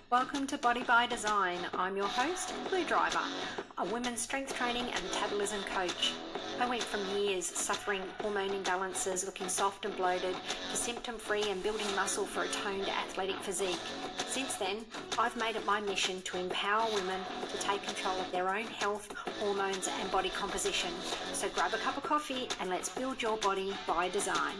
Welcome to Body by Design. I'm your host, Blue Driver, a women's strength training and metabolism coach. I went from years suffering hormone imbalances, looking soft and bloated, to symptom-free and building muscle for a toned athletic physique. Since then, I've made it my mission to empower women to take control of their own health, hormones and body composition. So grab a cup of coffee and let's build your body by design.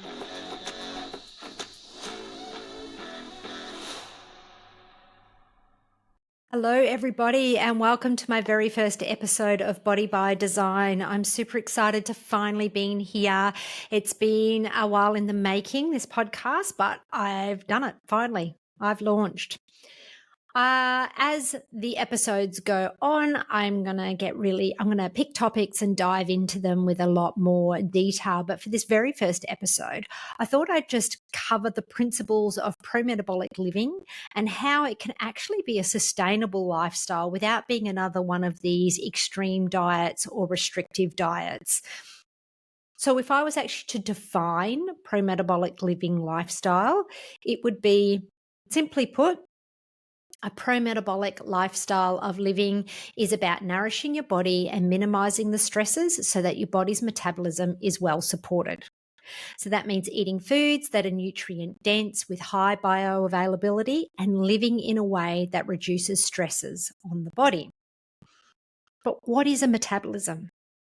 Hello, everybody, and welcome to my very first episode of Body by Design. I'm super excited to finally be here. It's been a while in the making, this podcast, but I've done it finally. I've launched. As the episodes go on, I'm going to pick topics and dive into them with a lot more detail. But for this very first episode, I thought I'd just cover the principles of pro-metabolic living and how it can actually be a sustainable lifestyle without being another one of these extreme diets or restrictive diets. So if I was actually to define pro-metabolic living lifestyle, it would be, simply put, a pro-metabolic lifestyle of living is about nourishing your body and minimizing the stresses so that your body's metabolism is well supported. So that means eating foods that are nutrient dense with high bioavailability and living in a way that reduces stresses on the body. But what is a metabolism?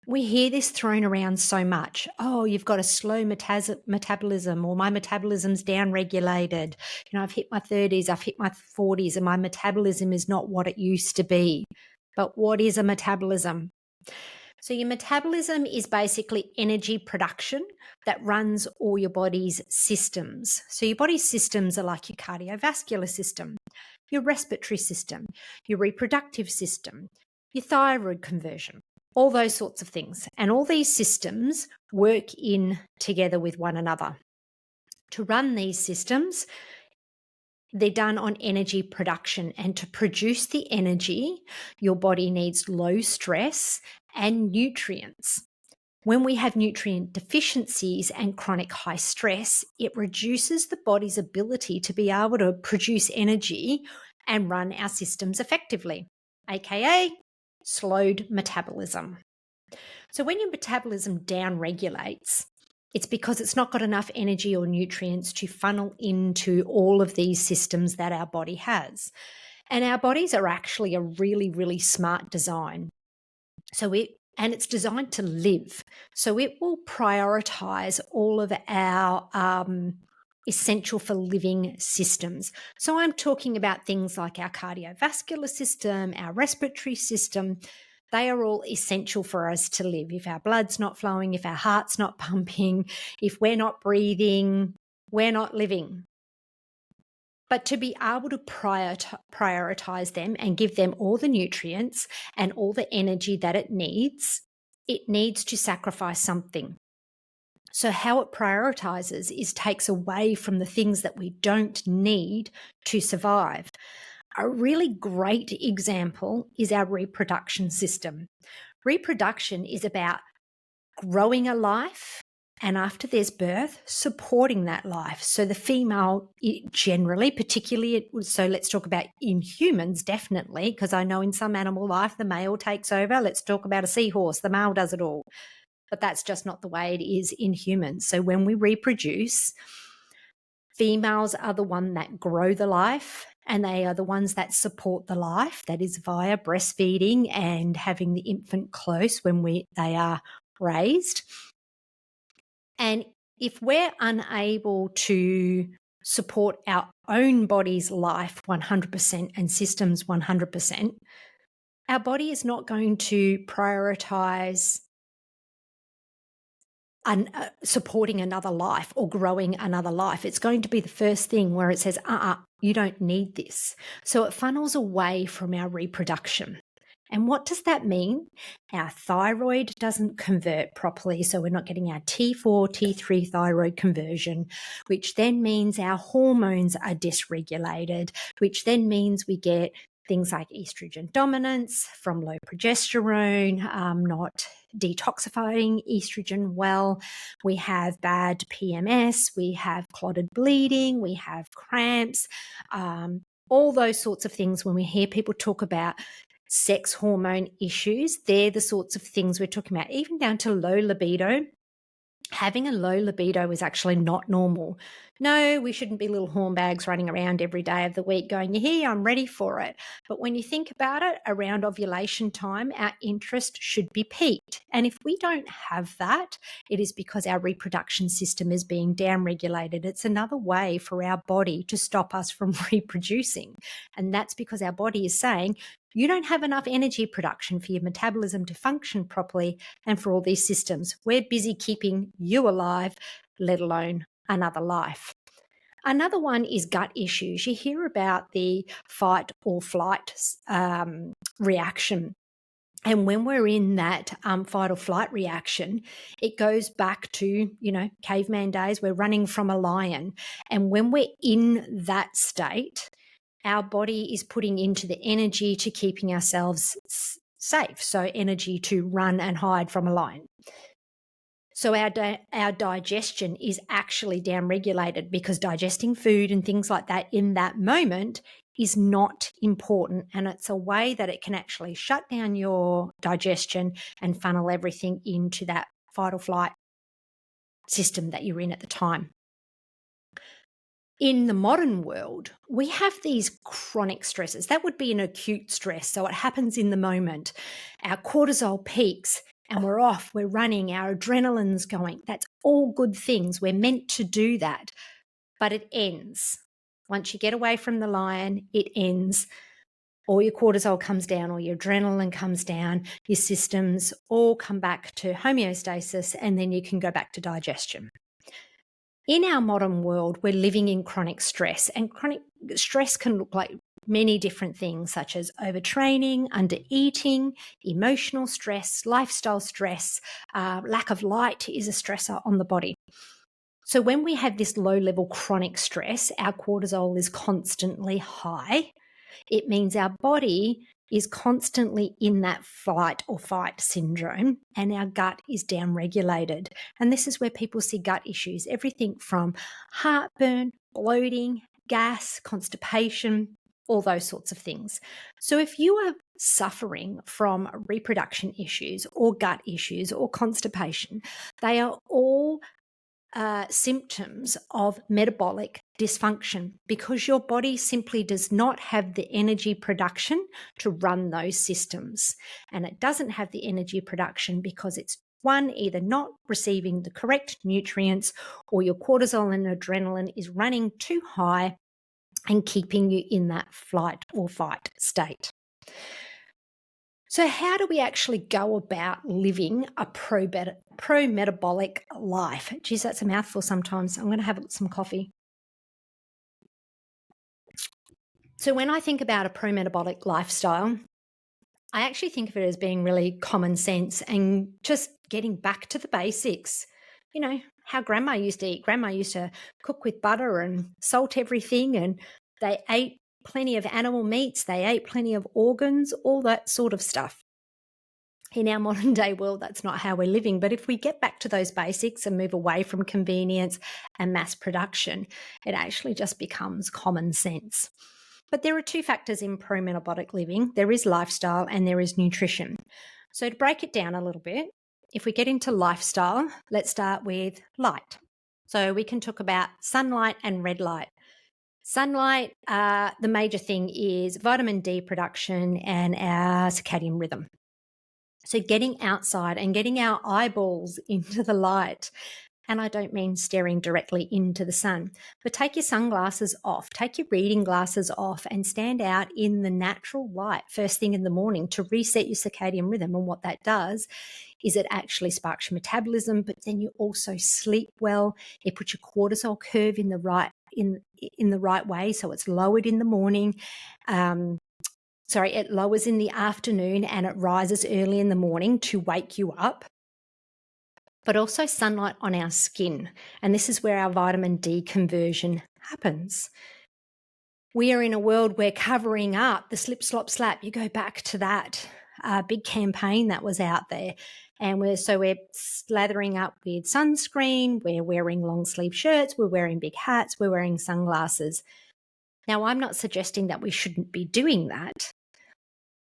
We hear this thrown around so much. Oh, you've got a slow metabolism, or my metabolism's downregulated. I've hit my 30s, I've hit my 40s, and my metabolism is not what it used to be. But what is a metabolism? So your metabolism is basically energy production that runs all your body's systems. So your body's systems are like your cardiovascular system, your respiratory system, your reproductive system, your thyroid conversion, all those sorts of things. And all these systems work in together with one another. To run these systems, they're done on energy production. And to produce the energy, your body needs low stress and nutrients. When we have nutrient deficiencies and chronic high stress, it reduces the body's ability to be able to produce energy and run our systems effectively, aka slowed metabolism. So when your metabolism downregulates, it's because it's not got enough energy or nutrients to funnel into all of these systems that our body has. And our bodies are actually a really, really smart design. And it's designed to live. So it will prioritize all of our essential for living systems. So I'm talking about things like our cardiovascular system, our respiratory system. They are all essential for us to live. If our blood's not flowing, if our heart's not pumping, if we're not breathing, we're not living. But to be able to prioritize them and give them all the nutrients and all the energy that it needs to sacrifice something. So how it prioritizes is takes away from the things that we don't need to survive. A really great example is our reproduction system. Reproduction is about growing a life, and after there's birth, supporting that life. So the female generally, particularly, so let's talk about in humans, definitely, because I know in some animal life, the male takes over. Let's talk about a seahorse. The male does it all. But that's just not the way it is in humans. So when we reproduce, females are the one that grow the life, and they are the ones that support the life. That is via breastfeeding and having the infant close when they are raised. And if we're unable to support our own body's life 100% and systems 100%, our body is not going to prioritize supporting another life or growing another life. It's going to be the first thing where it says, you don't need this. So it funnels away from our reproduction. And what does that mean? Our thyroid doesn't convert properly, so we're not getting our T4, T3 thyroid conversion, which then means our hormones are dysregulated, which then means we get things like estrogen dominance from low progesterone, not detoxifying estrogen well. We have bad PMS, we have clotted bleeding, we have cramps, all those sorts of things. When we hear people talk about sex hormone issues, they're the sorts of things we're talking about, even down to low libido. Having a low libido is actually not normal. No, we shouldn't be little hornbags running around every day of the week going, yeah, here, I'm ready for it. But when you think about it, around ovulation time, our interest should be peaked. And if we don't have that, it is because our reproduction system is being downregulated. It's another way for our body to stop us from reproducing. And that's because our body is saying, you don't have enough energy production for your metabolism to function properly and for all these systems. We're busy keeping you alive, let alone another life. Another one is gut issues. You hear about the fight or flight reaction. And when we're in that fight or flight reaction, it goes back to, caveman days. We're running from a lion. And when we're in that state, our body is putting into the energy to keeping ourselves safe. So energy to run and hide from a lion. So our digestion is actually downregulated because digesting food and things like that in that moment is not important. And it's a way that it can actually shut down your digestion and funnel everything into that fight or flight system that you're in at the time. In the modern world, we have these chronic stresses. That would be an acute stress. So it happens in the moment. Our cortisol peaks and we're off, we're running, our adrenaline's going. That's all good things. We're meant to do that. But it ends. Once you get away from the lion, it ends. All your cortisol comes down, all your adrenaline comes down, your systems all come back to homeostasis, and then you can go back to digestion. In our modern world, we're living in chronic stress, and chronic stress can look like many different things, such as overtraining, undereating, emotional stress, lifestyle stress, lack of light is a stressor on the body. So when we have this low-level chronic stress, our cortisol is constantly high. It means our body is constantly in that flight or fight syndrome and our gut is downregulated. And this is where people see gut issues, everything from heartburn, bloating, gas, constipation, all those sorts of things. So if you are suffering from reproduction issues or gut issues or constipation, they are all symptoms of metabolic dysfunction because your body simply does not have the energy production to run those systems. And it doesn't have the energy production because it's either not receiving the correct nutrients or your cortisol and adrenaline is running too high and keeping you in that flight or fight state. So how do we actually go about living a pro-metabolic life? Geez, that's a mouthful sometimes. I'm going to have some coffee. So when I think about a pro-metabolic lifestyle, I actually think of it as being really common sense and just getting back to the basics. You know, how grandma used to eat. Grandma used to cook with butter and salt everything, and they ate plenty of animal meats, they ate plenty of organs, all that sort of stuff. In our modern day world, that's not how we're living. But if we get back to those basics and move away from convenience and mass production, it actually just becomes common sense. But there are two factors in pro-metabolic living. There is lifestyle and there is nutrition. So to break it down a little bit, if we get into lifestyle, let's start with light. So we can talk about sunlight and red light. Sunlight, the major thing is vitamin D production and our circadian rhythm. So getting outside and getting our eyeballs into the light. And I don't mean staring directly into the sun, but take your sunglasses off, take your reading glasses off and stand out in the natural light first thing in the morning to reset your circadian rhythm. And what that does is it actually sparks your metabolism, but then you also sleep well. It puts your cortisol curve in the right way, so it's lowered in the morning. It lowers in the afternoon and it rises early in the morning to wake you up. But also sunlight on our skin. And this is where our vitamin D conversion happens. We are in a world where covering up, the slip, slop, slap, you go back to that big campaign that was out there. And we're slathering up with sunscreen, we're wearing long sleeve shirts, we're wearing big hats, we're wearing sunglasses. Now, I'm not suggesting that we shouldn't be doing that,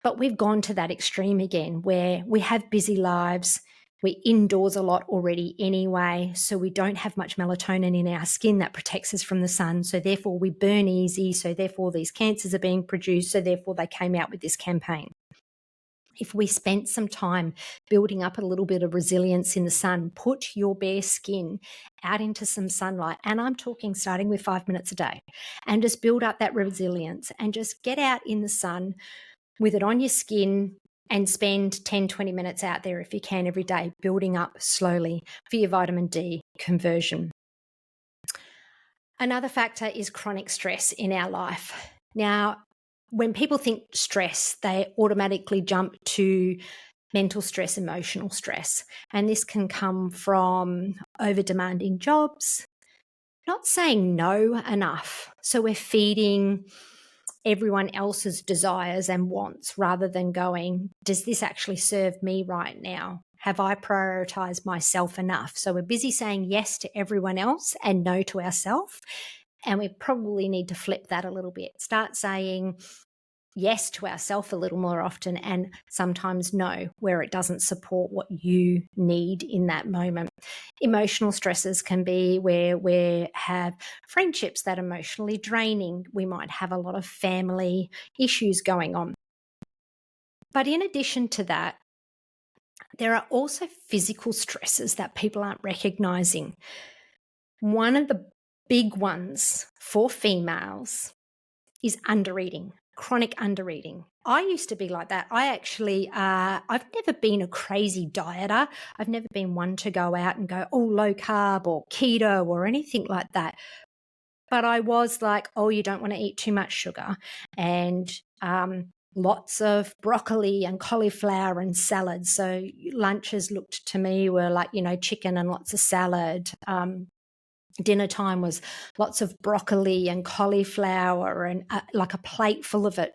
but we've gone to that extreme again where we have busy lives. We're indoors a lot already anyway, so we don't have much melatonin in our skin that protects us from the sun. So therefore we burn easy. So therefore these cancers are being produced. So therefore they came out with this campaign. If we spent some time building up a little bit of resilience in the sun, put your bare skin out into some sunlight, and I'm talking starting with 5 minutes a day, and just build up that resilience and just get out in the sun with it on your skin and spend 10, 20 minutes out there if you can every day, building up slowly for your vitamin D conversion. Another factor is chronic stress in our life. Now, when people think stress, they automatically jump to mental stress, emotional stress. And this can come from over demanding jobs, not saying no enough. So we're feeding everyone else's desires and wants rather than going, does this actually serve me right now? Have I prioritized myself enough? So we're busy saying yes to everyone else and no to ourselves. And we probably need to flip that a little bit. Start saying yes to ourselves a little more often and sometimes no, where it doesn't support what you need in that moment. Emotional stresses can be where we have friendships that are emotionally draining. We might have a lot of family issues going on. But in addition to that, there are also physical stresses that people aren't recognizing. One of the big ones for females is undereating, chronic undereating. I used to be like that. I actually, I've never been a crazy dieter. I've never been one to go out and go, oh, low carb or keto or anything like that. But I was like, oh, you don't want to eat too much sugar and lots of broccoli and cauliflower and salad. So lunches looked to me were like, chicken and lots of salad. Dinner time was lots of broccoli and cauliflower and like a plate full of it.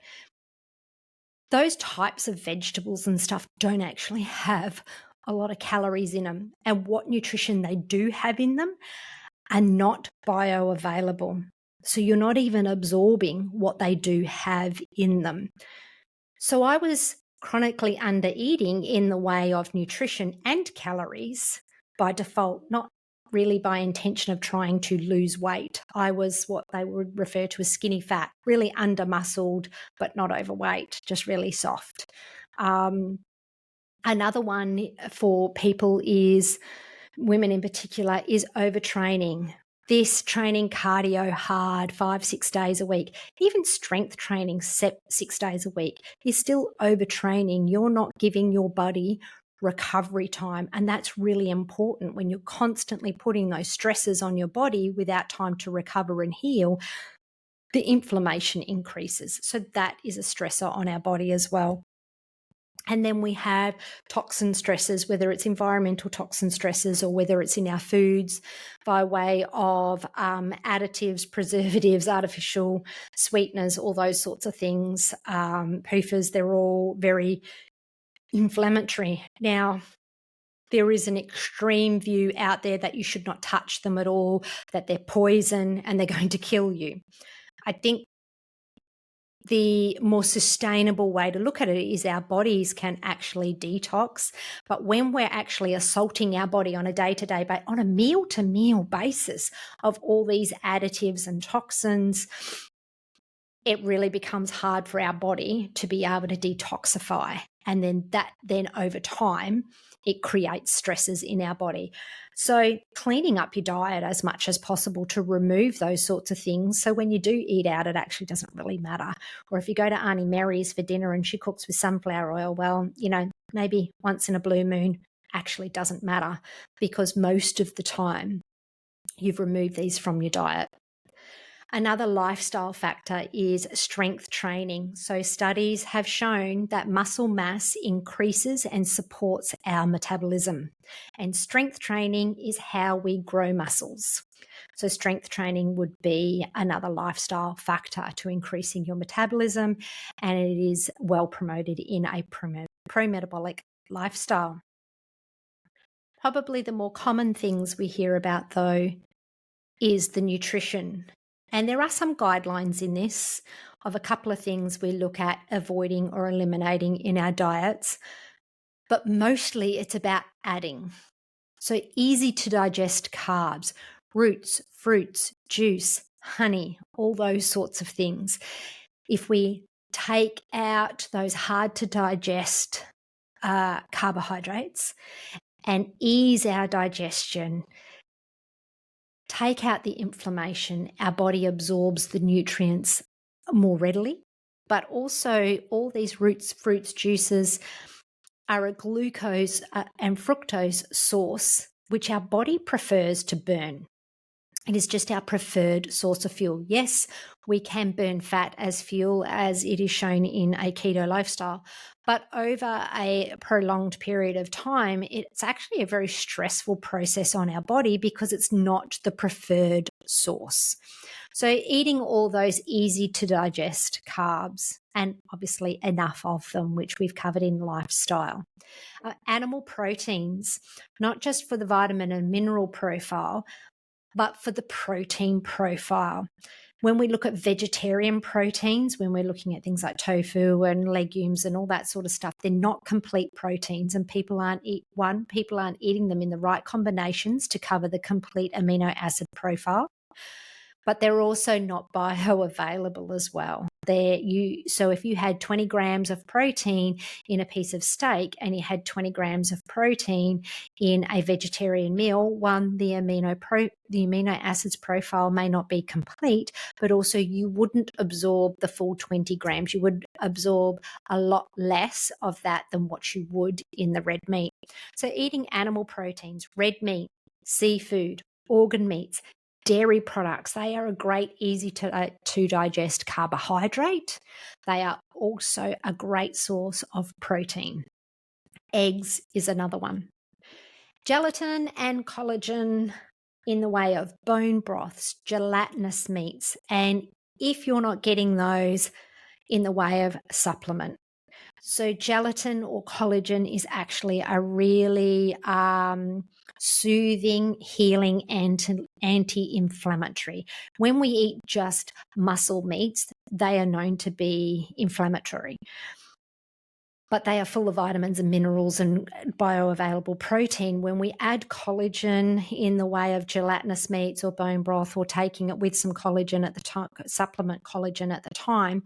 Those types of vegetables and stuff don't actually have a lot of calories in them. And what nutrition they do have in them are not bioavailable. So you're not even absorbing what they do have in them. So I was chronically under eating in the way of nutrition and calories by default, not really by intention of trying to lose weight. I was what they would refer to as skinny fat, really under muscled, but not overweight, just really soft. Another one for people is, women in particular, is overtraining. This training cardio hard 5-6 days a week, even strength training 6 days a week is still overtraining. You're not giving your body recovery time. And that's really important when you're constantly putting those stresses on your body without time to recover and heal. The inflammation increases. So that is a stressor on our body as well. And then we have toxin stresses, whether it's environmental toxin stresses or whether it's in our foods by way of additives, preservatives, artificial sweeteners, all those sorts of things. PUFAs, they're all very inflammatory. Now, there is an extreme view out there that you should not touch them at all, that they're poison and they're going to kill you. I think the more sustainable way to look at it is our bodies can actually detox. But when we're actually assaulting our body on a day-to-day, on a meal-to-meal basis of all these additives and toxins, it really becomes hard for our body to be able to detoxify. And then over time, it creates stresses in our body. So cleaning up your diet as much as possible to remove those sorts of things. So when you do eat out, it actually doesn't really matter. Or if you go to Auntie Mary's for dinner and she cooks with sunflower oil, well, maybe once in a blue moon actually doesn't matter because most of the time you've removed these from your diet. Another lifestyle factor is strength training. So studies have shown that muscle mass increases and supports our metabolism. And strength training is how we grow muscles. So strength training would be another lifestyle factor to increasing your metabolism, and it is well promoted in a pro-metabolic lifestyle. Probably the more common things we hear about, though, is the nutrition And there are some guidelines in this of a couple of things we look at avoiding or eliminating in our diets, but mostly it's about adding. So easy to digest carbs, roots, fruits, juice, honey, all those sorts of things. If we take out those hard to digest carbohydrates and ease our digestion, take out the inflammation, our body absorbs the nutrients more readily. But also all these roots, fruits, juices are a glucose and fructose source, which our body prefers to burn. It is just our preferred source of fuel. Yes, we can burn fat as fuel, as it is shown in a keto lifestyle, but over a prolonged period of time, it's actually a very stressful process on our body because it's not the preferred source. So eating all those easy to digest carbs, and obviously enough of them, which we've covered in lifestyle. Animal proteins, not just for the vitamin and mineral profile, but for the protein profile. When we look at vegetarian proteins, when we're looking at things like tofu and legumes and all that sort of stuff, they're not complete proteins, and people aren't eating them in the right combinations to cover the complete amino acid profile. But they're also not bioavailable as well. So if you had 20 grams of protein in a piece of steak and you had 20 grams of protein in a vegetarian meal, one, the amino acids profile may not be complete, but also you wouldn't absorb the full 20 grams. You would absorb a lot less of that than what you would in the red meat. So eating animal proteins, red meat, seafood, organ meats, dairy products, they are a great, easy to digest carbohydrate. They are also a great source of protein. Eggs is another one. Gelatin and collagen in the way of bone broths, gelatinous meats, and if you're not getting those, in the way of supplement. So gelatin or collagen is actually a really soothing, healing, anti-inflammatory. When we eat just muscle meats, they are known to be inflammatory. But they are full of vitamins and minerals and bioavailable protein. When we add collagen in the way of gelatinous meats or bone broth, or taking it with some collagen at the time, supplement collagen at the time,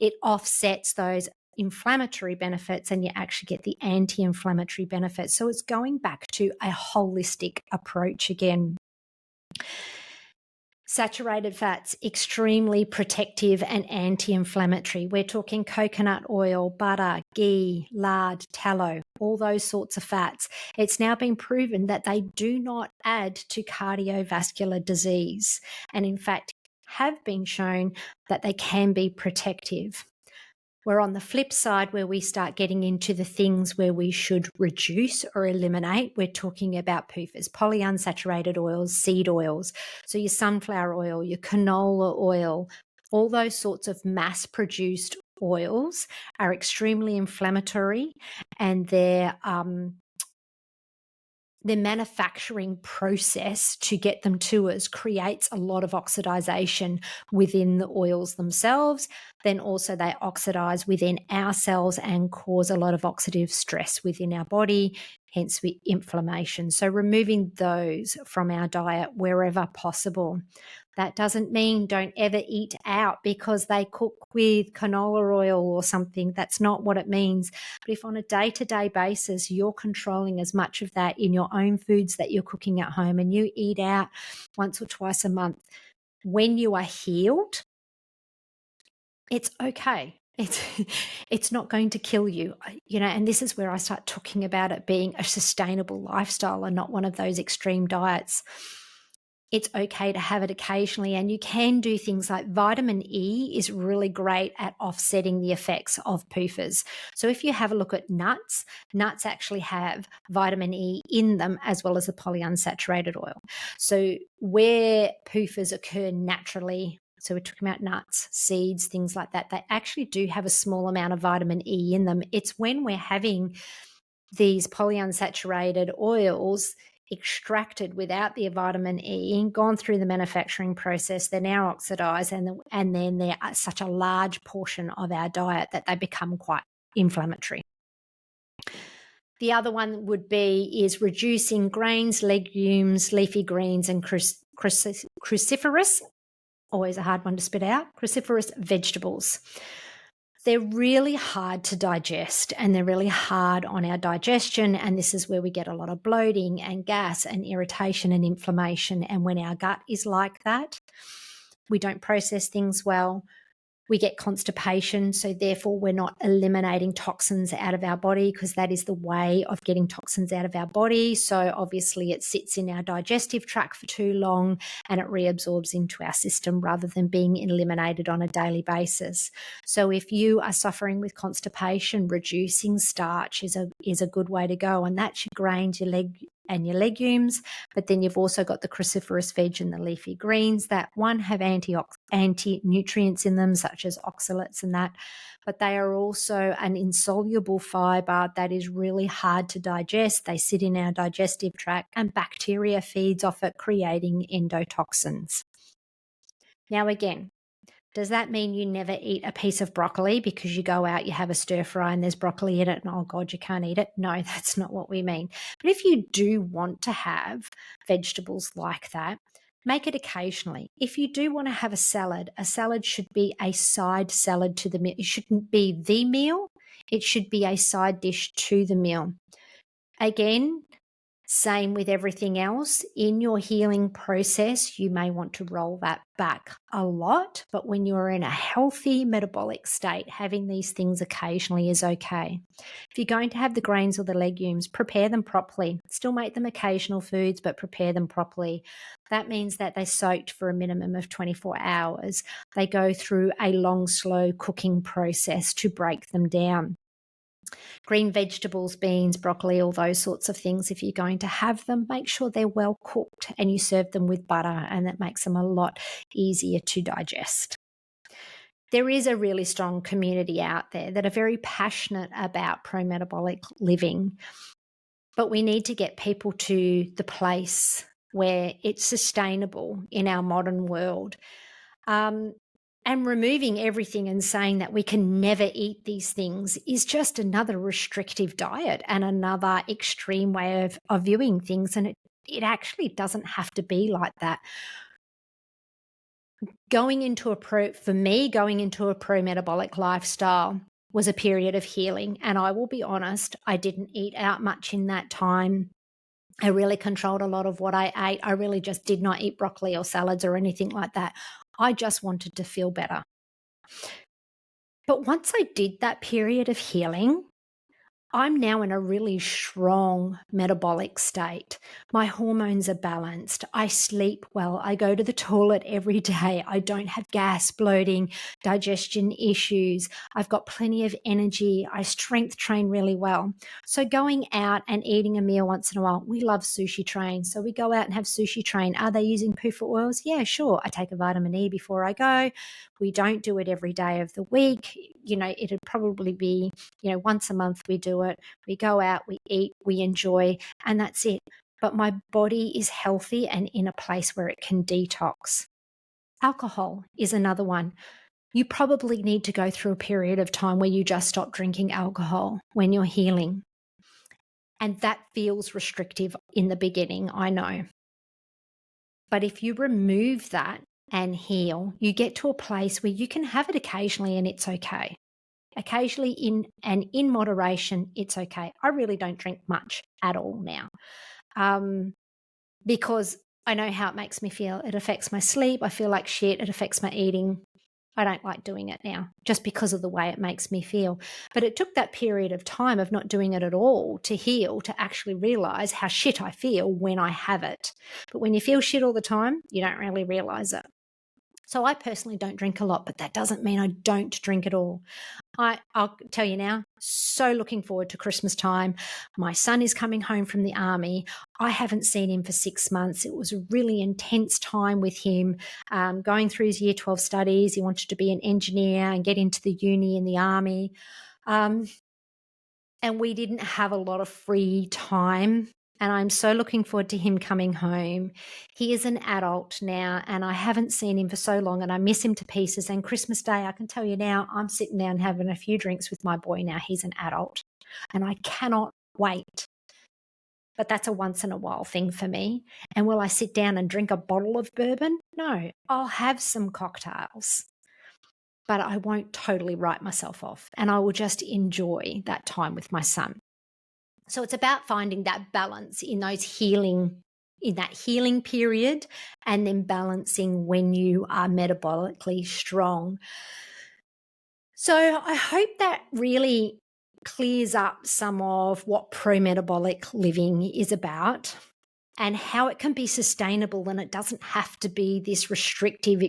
it offsets those inflammatory benefits and you actually get the anti-inflammatory benefits. So it's going back to a holistic approach again. Saturated fats, extremely protective and anti-inflammatory. We're talking coconut oil, butter, ghee, lard, tallow, all those sorts of fats. It's now been proven that they do not add to cardiovascular disease, and in fact have been shown that they can be protective. We're on the flip side where we start getting into the things where we should reduce or eliminate. We're talking about PUFAs, polyunsaturated oils, seed oils. So your sunflower oil, your canola oil, all those sorts of mass-produced oils are extremely inflammatory, and the manufacturing process to get them to us creates a lot of oxidization within the oils themselves. Then also they oxidize within our cells and cause a lot of oxidative stress within our body, hence inflammation. So removing those from our diet wherever possible. That doesn't mean don't ever eat out because they cook with canola oil or something. That's not what it means. But if on a day-to-day basis, you're controlling as much of that in your own foods that you're cooking at home, and you eat out once or twice a month, when you are healed, it's okay. It's not going to kill you, and this is where I start talking about it being a sustainable lifestyle and not one of those extreme diets. It's okay to have it occasionally, and you can do things like vitamin E is really great at offsetting the effects of PUFAs. So if you have a look at nuts actually have vitamin E in them as well as the polyunsaturated oil. So where PUFAs occur naturally, so we're talking about nuts, seeds, things like that, they actually do have a small amount of vitamin E in them. It's when we're having these polyunsaturated oils extracted without the vitamin E, gone through the manufacturing process. They're now oxidized, and then they're such a large portion of our diet that they become quite inflammatory. The other one is reducing grains, legumes, leafy greens, and cruciferous, always a hard one to spit out, cruciferous vegetables. They're really hard to digest, and they're really hard on our digestion, and this is where we get a lot of bloating and gas and irritation and inflammation. And when our gut is like that, we don't process things well. We get constipation, so therefore we're not eliminating toxins out of our body, because that is the way of getting toxins out of our body. So obviously it sits in our digestive tract for too long and it reabsorbs into our system rather than being eliminated on a daily basis. So if you are suffering with constipation, reducing starch is a good way to go, and that's your grains, your legumes. But then you've also got the cruciferous veg and the leafy greens that have anti-nutrients in them, such as oxalates and that, but they are also an insoluble fiber that is really hard to digest. They sit in our digestive tract and bacteria feeds off it, creating endotoxins. Now again, does that mean you never eat a piece of broccoli because you go out, you have a stir fry and there's broccoli in it and, oh God, you can't eat it? No, that's not what we mean. But if you do want to have vegetables like that, make it occasionally. If you do want to have a salad should be a side salad to the meal. It shouldn't be the meal. It should be a side dish to the meal. Again, same with everything else. In your healing process, you may want to roll that back a lot, but when you're in a healthy metabolic state, having these things occasionally is okay. If you're going to have the grains or the legumes, prepare them properly. Still make them occasional foods, but prepare them properly. That means that they're soaked for a minimum of 24 hours. They go through a long, slow cooking process to break them down. Green vegetables, beans, broccoli, all those sorts of things, if you're going to have them, make sure they're well cooked and you serve them with butter, and that makes them a lot easier to digest. There is a really strong community out there that are very passionate about pro-metabolic living, but we need to get people to the place where it's sustainable in our modern world. And removing everything and saying that we can never eat these things is just another restrictive diet and another extreme way of viewing things. And it actually doesn't have to be like that. Going into a pro-metabolic lifestyle was a period of healing. And I will be honest, I didn't eat out much in that time. I really controlled a lot of what I ate. I really just did not eat broccoli or salads or anything like that. I just wanted to feel better. But once I did that period of healing, I'm now in a really strong metabolic state. My hormones are balanced. I sleep well. I go to the toilet every day. I don't have gas, bloating, digestion issues. I've got plenty of energy. I strength train really well. So going out and eating a meal once in a while, we love sushi train. So we go out and have sushi train. Are they using PUFA oils? Yeah, sure. I take a vitamin E before I go. We don't do it every day of the week. It'd probably be, once a month we do it. We go out, we eat, we enjoy, and that's it. But my body is healthy and in a place where it can detox. Alcohol is another one. You probably need to go through a period of time where you just stop drinking alcohol when you're healing. And that feels restrictive in the beginning, I know. But if you remove that and heal, you get to a place where you can have it occasionally and it's okay. Occasionally in moderation, it's okay. I really don't drink much at all now because I know how it makes me feel. It affects my sleep. I feel like shit. It affects my eating. I don't like doing it now just because of the way it makes me feel. But it took that period of time of not doing it at all to heal, to actually realize how shit I feel when I have it. But when you feel shit all the time, you don't really realize it. So I personally don't drink a lot, but that doesn't mean I don't drink at all. I'll tell you now, so looking forward to Christmas time. My son is coming home from the army. I haven't seen him for 6 months. It was a really intense time with him, going through his year 12 studies. He wanted to be an engineer and get into the uni in the army. And we didn't have a lot of free time And I'm so looking forward to him coming home. He is an adult now, and I haven't seen him for so long, and I miss him to pieces. And Christmas Day, I can tell you now, I'm sitting down having a few drinks with my boy now. He's an adult, and I cannot wait. But that's a once in a while thing for me. And will I sit down and drink a bottle of bourbon? No, I'll have some cocktails, but I won't totally write myself off, and I will just enjoy that time with my son. So it's about finding that balance in that healing period, and then balancing when you are metabolically strong. So I hope that really clears up some of what pro-metabolic living is about and how it can be sustainable, and it doesn't have to be this restrictive,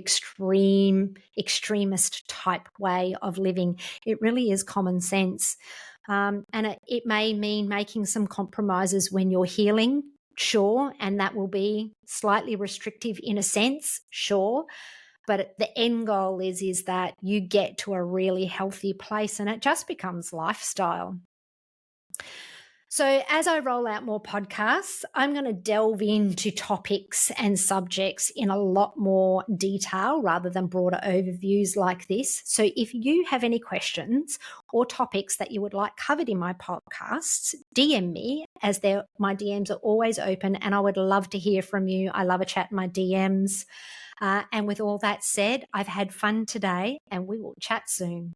extremist type way of living. It really is common sense. And it may mean making some compromises when you're healing, sure, and that will be slightly restrictive in a sense, sure. But the end goal is that you get to a really healthy place, and it just becomes lifestyle. So as I roll out more podcasts, I'm going to delve into topics and subjects in a lot more detail rather than broader overviews like this. So if you have any questions or topics that you would like covered in my podcasts, DM me, as my DMs are always open, and I would love to hear from you. I love a chat in my DMs. And with all that said, I've had fun today, and we will chat soon.